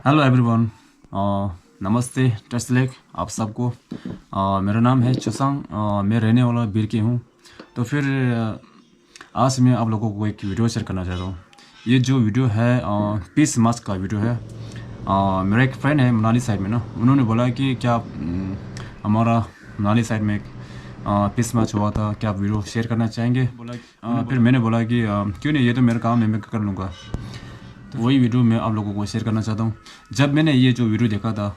Hello everyone, नमस्ते टेस्टलेक आप सबको। मेरा नाम है चुसांग, मैं रहने वाला बीर की हूँ। तो फिर आज मैं आप लोगों को एक वीडियो शेयर करना चाहता हूँ। ये जो वीडियो है पीस मार्च का वीडियो है। मेरा एक फ्रेंड है मनाली साइड में ना, उन्होंने बोला कि क्या हमारा मनाली साइड में पीस मार्च हुआ था, क्या आप वीडियो शेयर करना चाहेंगे। फिर मैंने बोला कि क्यों नहीं, ये तो मेरा काम है, मैं कर लूँगा। तो वही वीडियो मैं आप लोगों को शेयर करना चाहता हूँ। जब मैंने ये जो वीडियो देखा था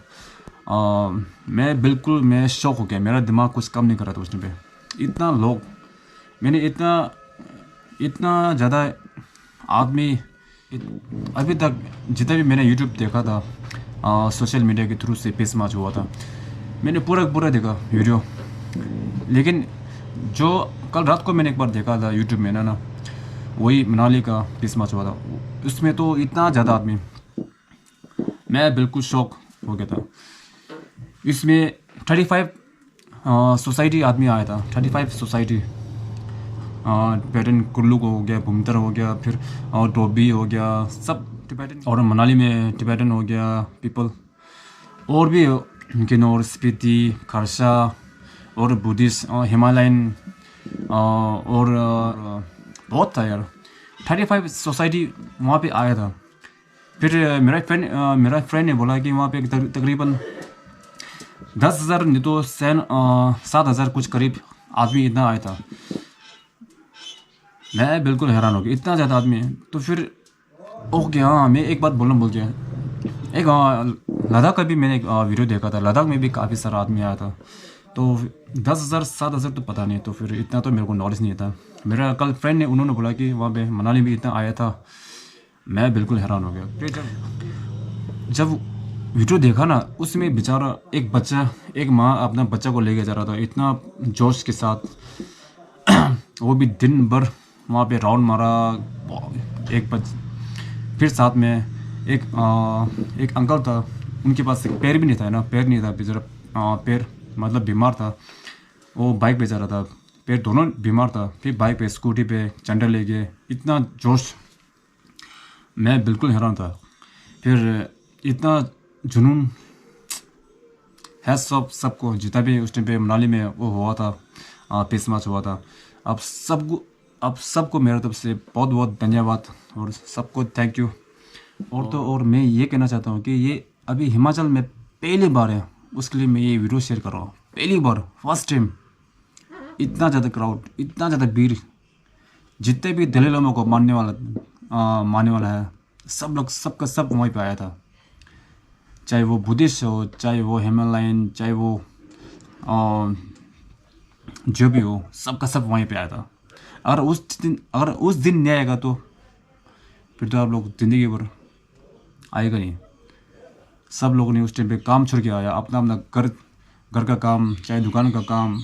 मैं शॉक हो गया। मेरा दिमाग कुछ काम नहीं कर रहा था उस टाइम पे। इतना लोग, मैंने इतना ज़्यादा आदमी अभी तक जितना भी मैंने यूट्यूब देखा था, सोशल मीडिया के थ्रू से पीस मार्च हुआ था, मैंने पूरा देखा वीडियो। लेकिन जो कल रात को मैंने एक बार देखा था यूट्यूब में ना, वही मनाली का पीस मार्च हुआ था, उसमें तो इतना ज़्यादा आदमी, मैं बिल्कुल शॉक हो गया था। इसमें 35 सोसाइटी आदमी आया था। 35 सोसाइटी, टिबेटन कुल्लू हो गया, भूमतर हो गया, फिर डोबी हो गया, सब टिबेटन। और मनाली में टिबेटन हो गया पीपल, और भी किन्नौर, स्पीति, खरसा और बुद्धिस्ट, हिमालयन और बहुत था यार। 35 सोसाइटी वहाँ पे आया था। फिर मेरा फ्रेंड ने बोला कि वहाँ पे तकरीबन 10,000 नहीं तो 7,000 कुछ करीब आदमी इतना आया था। मैं बिल्कुल हैरान हो गया, इतना ज़्यादा आदमी है। तो फिर ओके, हाँ मैं एक बात बोलना भूल गया। एक लद्दाख का भी मैंने एक वीडियो देखा था, लद्दाख में भी काफ़ी सारा आदमी आया था। तो 10,000 7,000 तो पता नहीं, तो फिर इतना तो मेरे को नॉलेज नहीं था। मेरा कल फ्रेंड ने उन्होंने बोला कि वहाँ पे मनाली में इतना आया था। मैं बिल्कुल हैरान हो गया। फिर जब वीडियो देखा ना, उसमें बेचारा एक माँ अपना बच्चा को लेके जा रहा था इतना जोश के साथ। वो भी दिन भर वहाँ पे राउंड मारा। फिर साथ में एक अंकल था, उनके पास एक पैर भी नहीं था ना, पैर नहीं था बेचारा, पैर मतलब बीमार था। वो बाइक पे जा रहा था, पैर दोनों बीमार था। फिर बाइक पे, स्कूटी पे झंडा ले गए, इतना जोश। मैं बिल्कुल हैरान था। फिर इतना जुनून है सबको, जितना भी उस टाइम पे मनाली में वो हुआ था, पीस मार्च हुआ था। अब सबको मेरी तरफ से बहुत बहुत धन्यवाद और सबको थैंक यू। और मैं ये कहना चाहता हूँ कि ये अभी हिमाचल में पहली बार है, उसके लिए मैं ये वीडियो शेयर कर रहा हूँ। पहली बार, फर्स्ट टाइम, इतना ज़्यादा क्राउड, इतना ज़्यादा भीड़। जितने भी दलाई लामा को मानने वाला है, सब लोग सबका सब वहीं पे आया था। चाहे वो बुद्धिस्ट हो, चाहे वो हिमालयन, चाहे वो जो भी हो, सबका सब वहीं पे आया था। अगर उस दिन नहीं आएगा तो फिर तो आप लोग ज़िंदगी भर आएगा नहीं। सब लोगों ने उस टाइम पे काम छोड़ के आया, अपना घर का काम, चाहे दुकान का काम,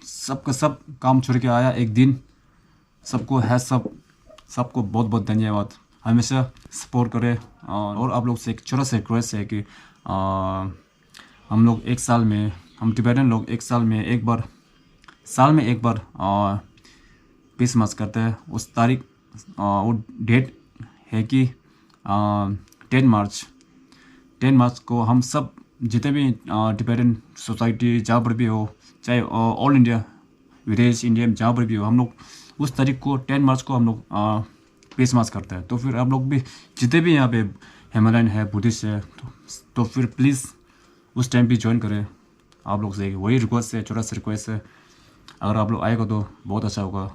सबका सब काम छोड़ के आया एक दिन। सबको सबको बहुत बहुत धन्यवाद। हमेशा सपोर्ट करें। और आप लोग से एक छोटा सा रिक्वेस्ट है कि हम लोग हम टिबेटन लोग साल में एक बार पीस मार्च करते हैं। उस तारीख, वो डेट है कि 10 मार्च को हम सब जितने भी टिबेटन सोसाइटी जहाँ पर भी हो, चाहे ऑल इंडिया, विदेश इंडिया में जहाँ पर भी हो, हम लोग उस तारीख को 10 मार्च को हम लोग पीस मार्च करते हैं। तो फिर आप लोग भी जितने भी यहाँ पे हिमालयन है, बुद्धिस्ट है, तो फिर प्लीज़ उस टाइम भी ज्वाइन करें। आप लोग से वही रिक्वेस्ट है, छोटा सा रिक्वेस्ट है। अगर आप लोग आएगा तो बहुत अच्छा होगा।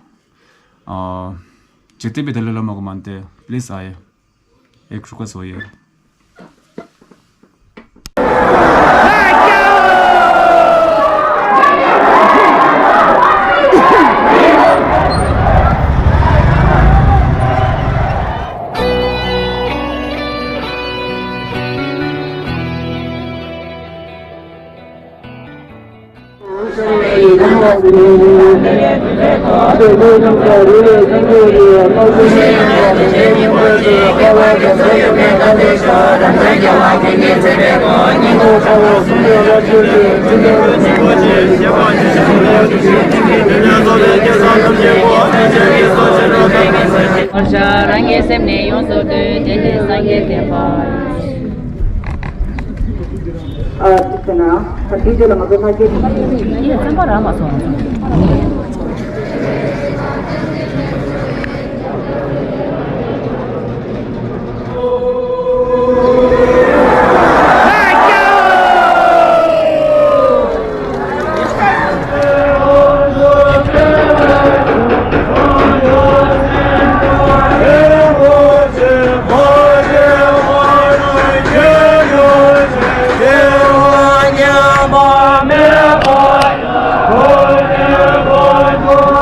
जितने भी दलाई लामा को मानते हैं, प्लीज़ आए, एक रिक्वेस्ट वही है। Orja rangi semne yonso de dele sange te pa 하시나 뒤절로 먹고 가지. 이게 짠거를 남아서. Hallelujah.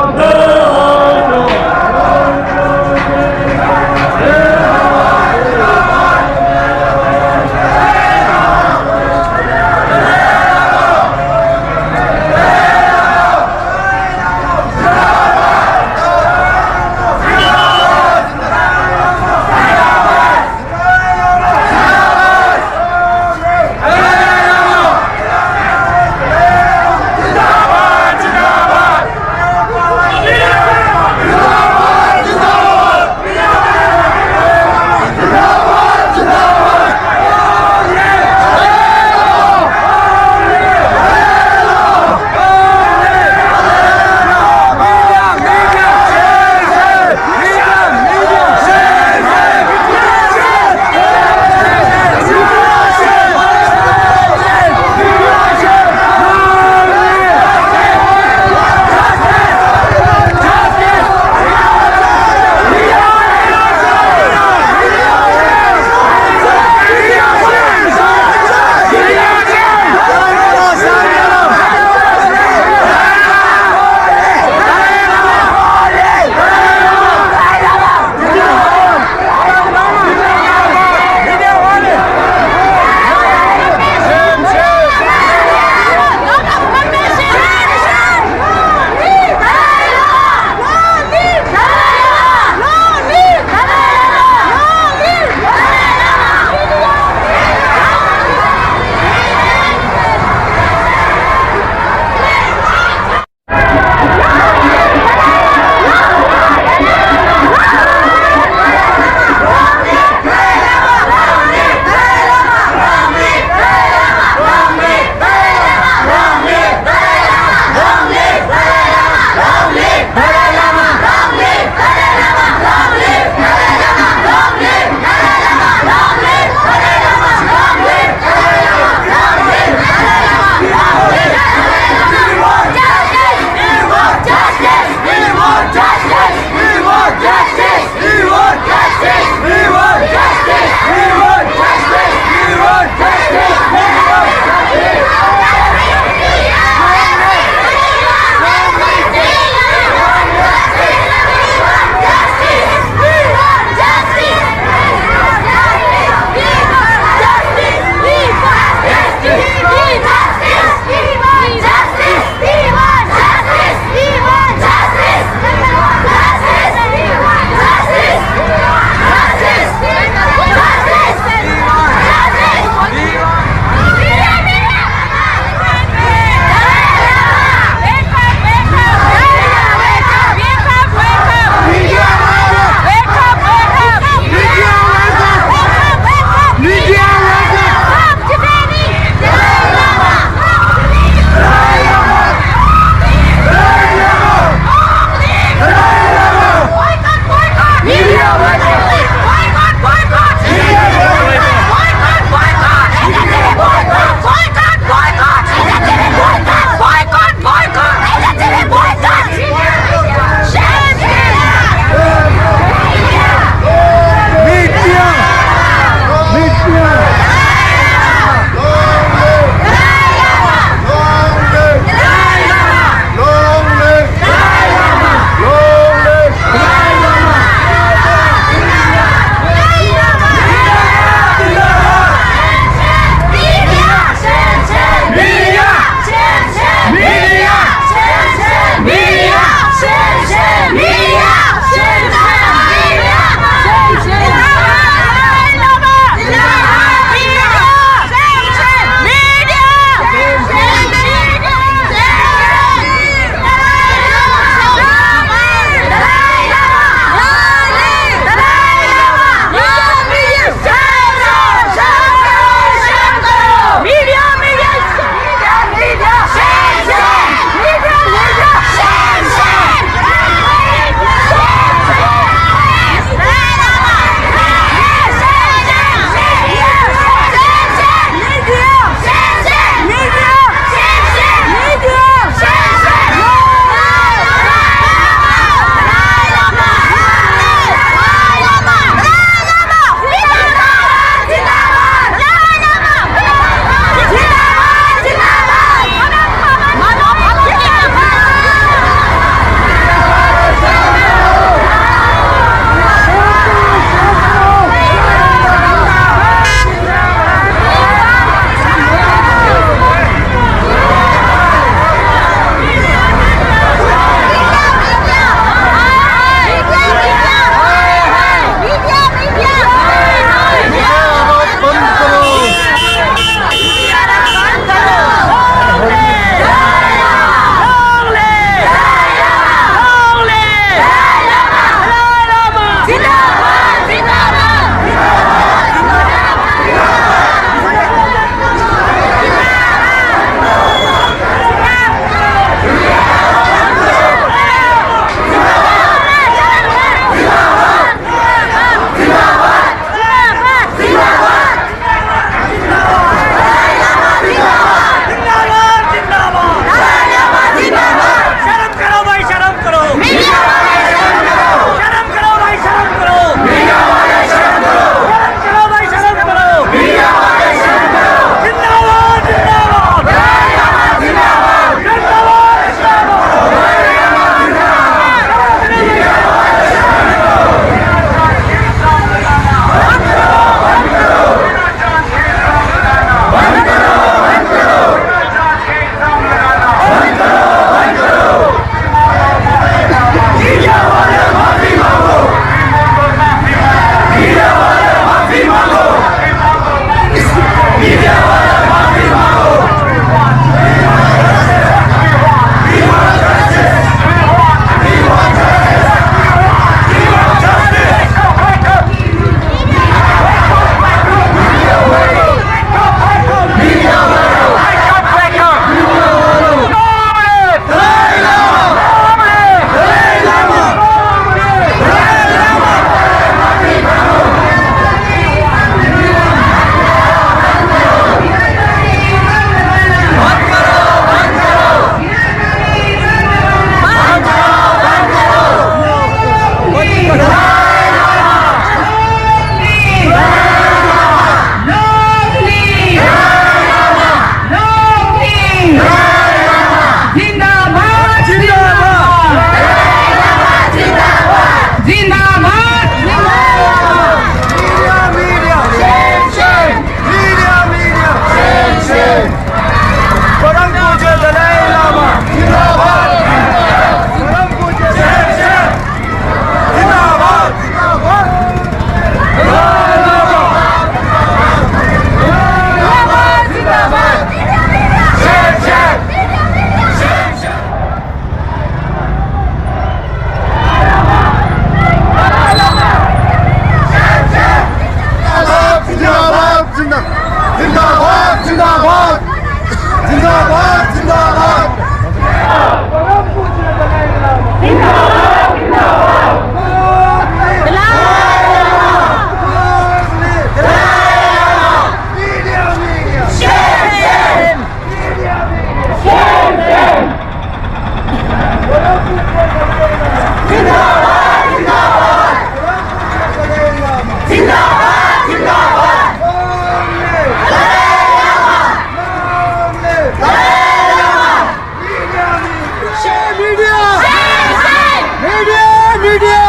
media!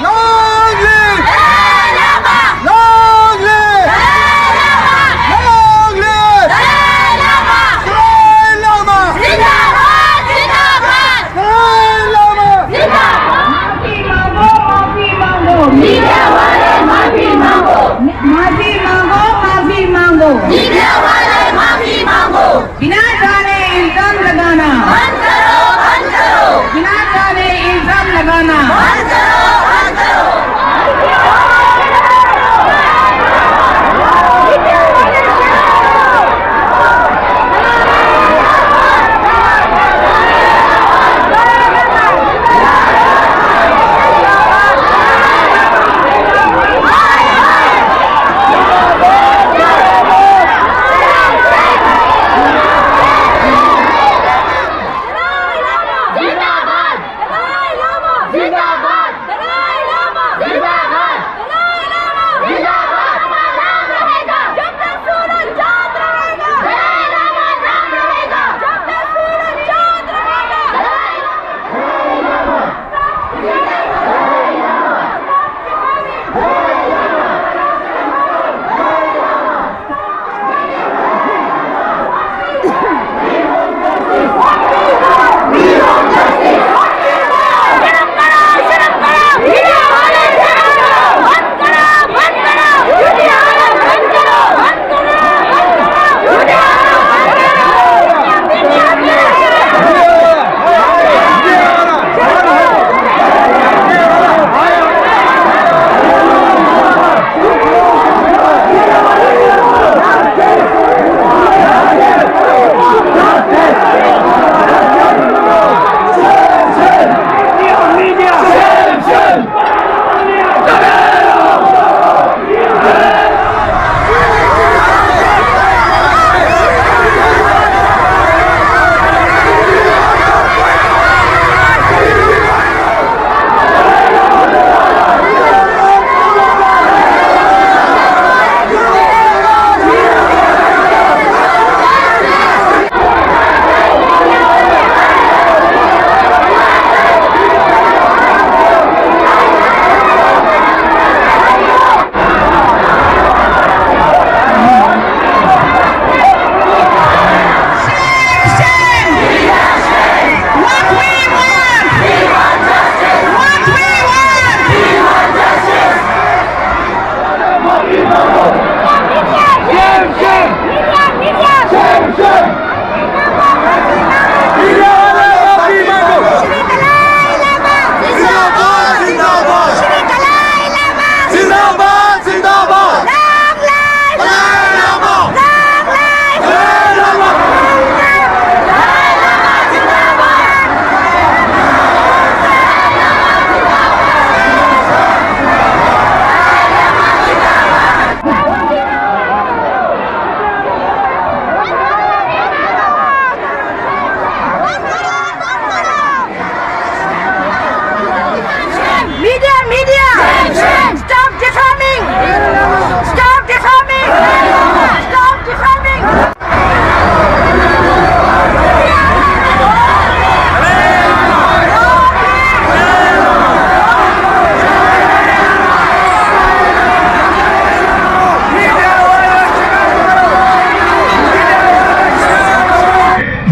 Long live! Long live! Long live! Dalai Lama! Dalai Lama! बिना जाने इल्जाम लगाना बंद करो बिना जाने इल्जाम लगाना बंद करो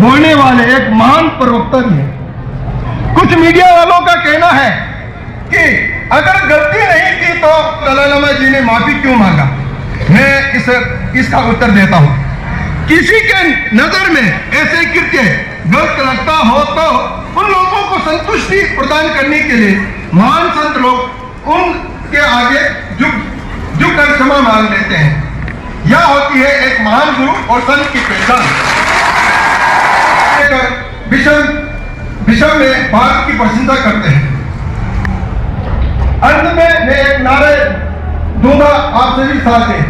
बोलने वाले एक महान प्रवक्ता भी है। कुछ मीडिया वालों का कहना है कि अगर गलती नहीं की तो दलाई लामा जी ने माफी क्यों मांगा। मैं इसका उत्तर देता हूं। किसी के नजर में ऐसे कृत्य गलत लगता हो तो उन लोगों को संतुष्टि प्रदान करने के लिए महान संत लोग उनके आगे झुक कर क्षमा मांग लेते हैं। यह होती है एक महान गुरु और संत की पहचान। विषम में भारत की प्रशंसा करते हैं। अंत में मैं एक नारे दूंगा, आप सभी साथ हैं।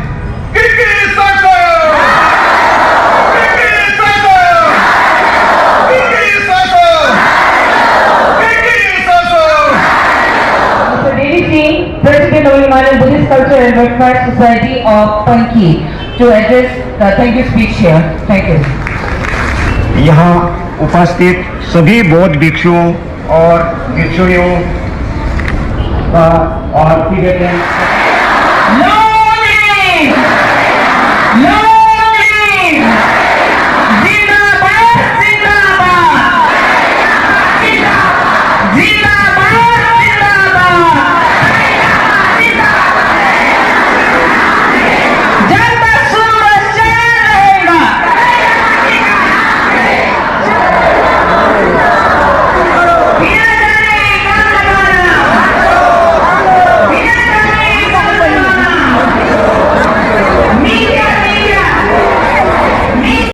President of Himalayan and Buddhist Culture and Welfare Society of Panki to address the thank you speech here. Thank you. यहाँ उपस्थित सभी बौद्ध भिक्षुओं और भिक्षुणियों का और तिब्बतन